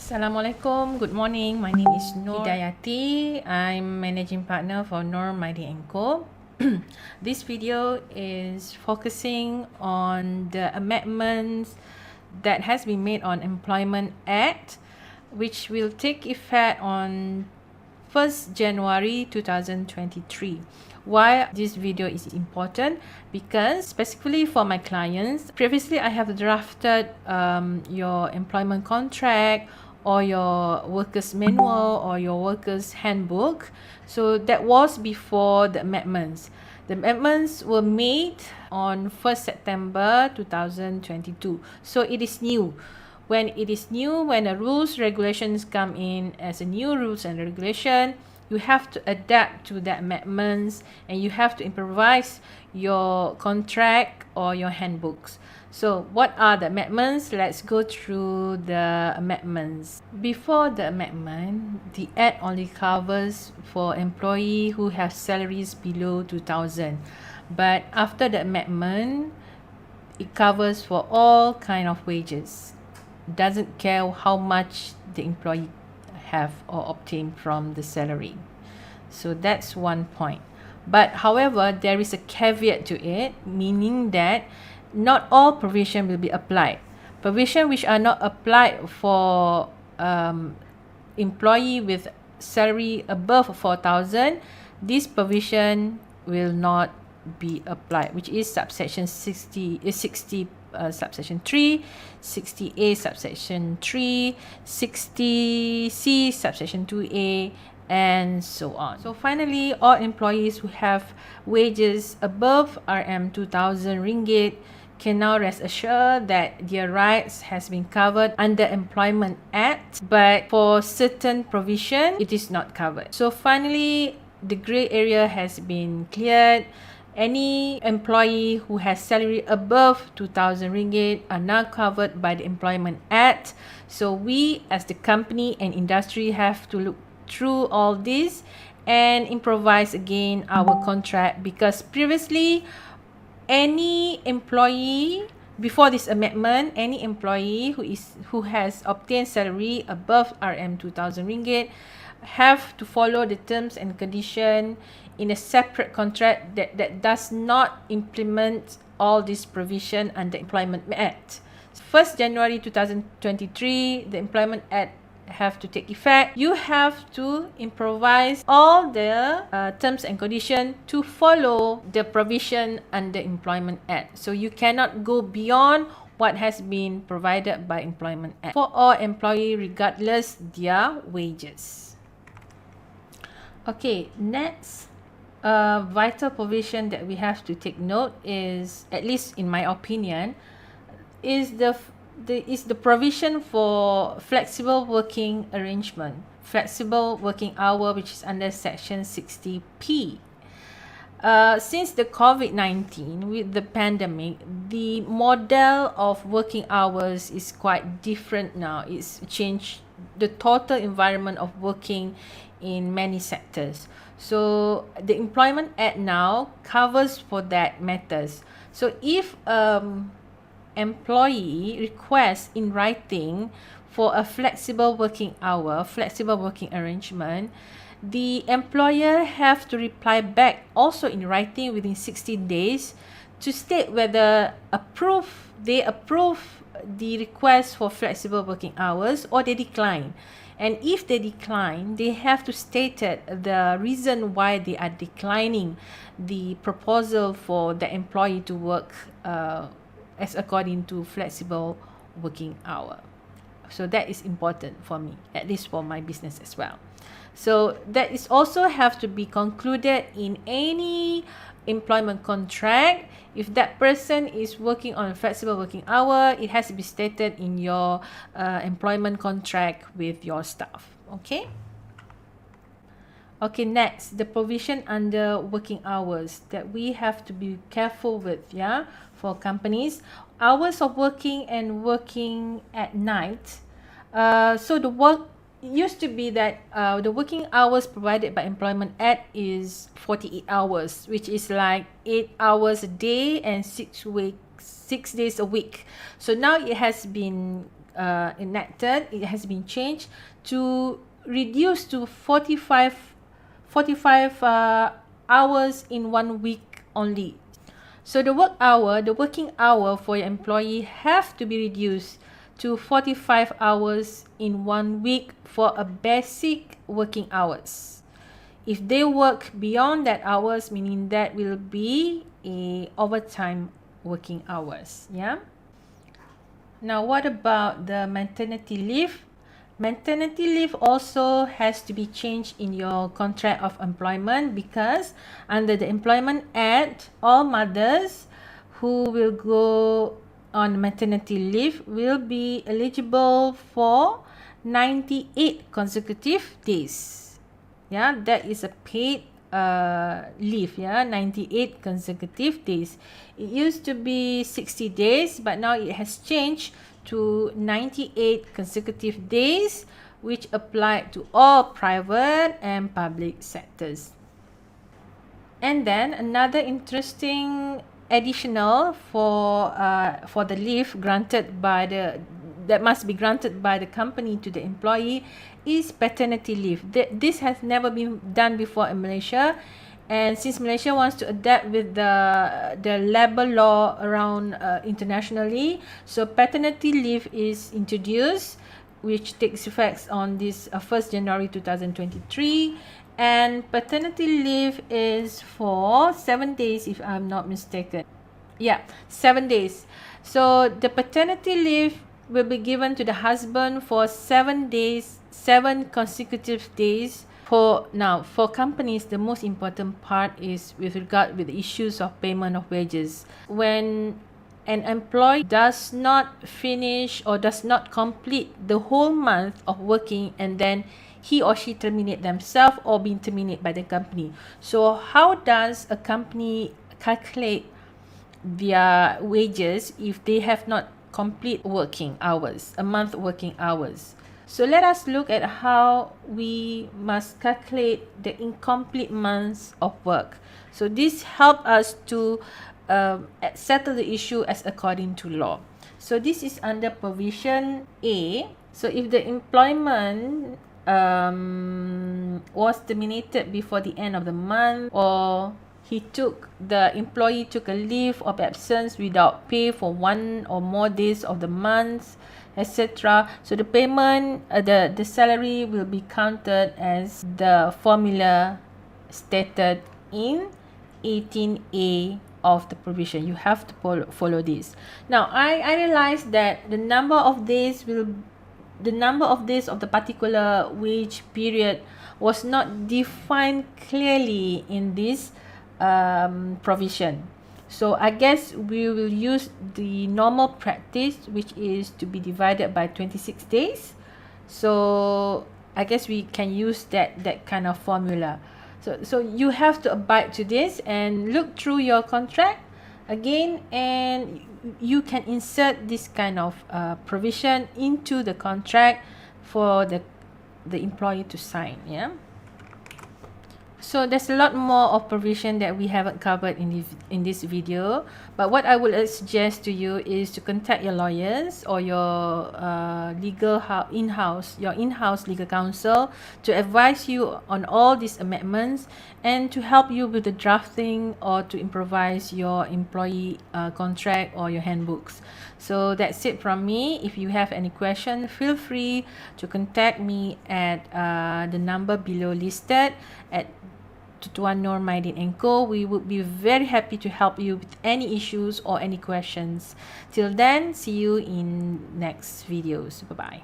Assalamualaikum. Good morning. My name is Nur Hidayati. I'm managing partner for Nur Maidi & Co. This video is focusing on the amendments that has been made on Employment Act, which will take effect on 1st January 2023. Why this video is important? Because specifically for my clients, previously I have drafted your employment contract or your workers manual or your workers handbook. So that was before the amendments. The amendments were made on 1st September 2022. So it is new. When it is new, when the rules regulations come in as a new rules and regulation, you have to adapt to the amendments and you have to improvise your contract or your handbooks. So what are the amendments? Let's go through the amendments. Before the amendment, the Act only covers for employee who have salaries below 2,000. But after the amendment, it covers for all kind of wages. Doesn't care how much the employee have or obtain from the salary. So that's one point. But however, there is a caveat to it, meaning that not all provision will be applied. Provision which are not applied for employee with salary above 4,000, this provision will not be applied, which is subsection 60 subsection 3, 60A subsection 3, 60C subsection 2A, and so on. So finally, all employees who have wages above RM 2,000 ringgit can now rest assured that their rights has been covered under Employment Act, but for certain provision, it is not covered. So finally, the grey area has been cleared. Any employee who has salary above 2,000 ringgit are now covered by the Employment Act. So we as the company and industry have to look through all this and improvise again our contract, because previously any employee before this amendment, any employee who has obtained salary above RM 2,000 ringgit have to follow the terms and condition in a separate contract that does not implement all this provision under Employment Act. 1st January 2023, the Employment Act have to take effect. You have to improvise all the terms and conditions to follow the provision under Employment Act. So you cannot go beyond what has been provided by Employment Act for all employee regardless their wages. Okay, next vital provision that we have to take note is, at least in my opinion, is the provision for flexible working arrangement, flexible working hour, which is under section 60P. Since the COVID-19, with the pandemic, the model of working hours is quite different now. It's changed the total environment of working in many sectors. So the Employment Act now covers for that matters. So if employee requests in writing for a flexible working hour, flexible working arrangement, the employer have to reply back also in writing within 60 days to state whether they approve the request for flexible working hours or they decline. And if they decline, they have to state the reason why they are declining the proposal for the employee to work as according to flexible working hour. So that is important for me, at least for my business as well. So that is also have to be concluded in any employment contract. If that person is working on a flexible working hour, it has to be stated in your employment contract with your staff. Okay. Okay, next, the provision under working hours that we have to be careful with, for companies. Hours of working and working at night. So the work used to be that the working hours provided by Employment Act is 48 hours, which is like 8 hours a day and 6 days a week. So now it has been enacted, it has been changed to reduce to 45 hours in 1 week only. So the working hour for your employee have to be reduced to 45 hours in 1 week for a basic working hours. If they work beyond that hours, meaning that will be a overtime working hours. Yeah. Now, what about the maternity leave? Maternity leave also has to be changed in your contract of employment, because under the Employment Act, all mothers who will go on maternity leave will be eligible for 98 consecutive days. Yeah, that is a paid leave. Yeah, 98 consecutive days. It used to be 60 days, but now it has changed to 98 consecutive days, which apply to all private and public sectors. And then another interesting additional for the leave granted by that must be granted by the company to the employee is paternity leave. This has never been done before in Malaysia, and since Malaysia wants to adapt with the labor law around internationally, so paternity leave is introduced, which takes effect on this 1st January 2023. And paternity leave is for 7 days, if I'm not mistaken. Yeah, 7 days. So the paternity leave will be given to the husband for 7 days, 7 consecutive days. For companies, the most important part is with regard with the issues of payment of wages. When an employee does not finish or does not complete the whole month of working, and then he or she terminate themselves or being terminated by the company. So how does a company calculate their wages if they have not complete working hours, a month working hours? So let us look at how we must calculate the incomplete months of work. So this helps us to settle the issue as according to law. So this is under provision A. So if the employment was terminated before the end of the month, or the employee took a leave of absence without pay for 1 or more days of the month, etc. So the payment, the salary will be counted as the formula stated in 18A of the provision. You have to follow this. Now, I realize that the number of days of the particular wage period was not defined clearly in this provision. So I guess we will use the normal practice, which is to be divided by 26 days. So I guess we can use that kind of formula. So you have to abide to this and look through your contract again, and you can insert this kind of provision into the contract for the employee to sign. Yeah. So there's a lot more of provision that we haven't covered in this video, but what I would suggest to you is to contact your lawyers or your in-house legal counsel to advise you on all these amendments and to help you with the drafting or to improvise your employee contract or your handbooks. So that's it from me. If you have any question, feel free to contact me at the number below listed at Tuan Nur Maidin & Co. We would be very happy to help you with any issues or any questions. Till then, see you in next videos. Bye-bye.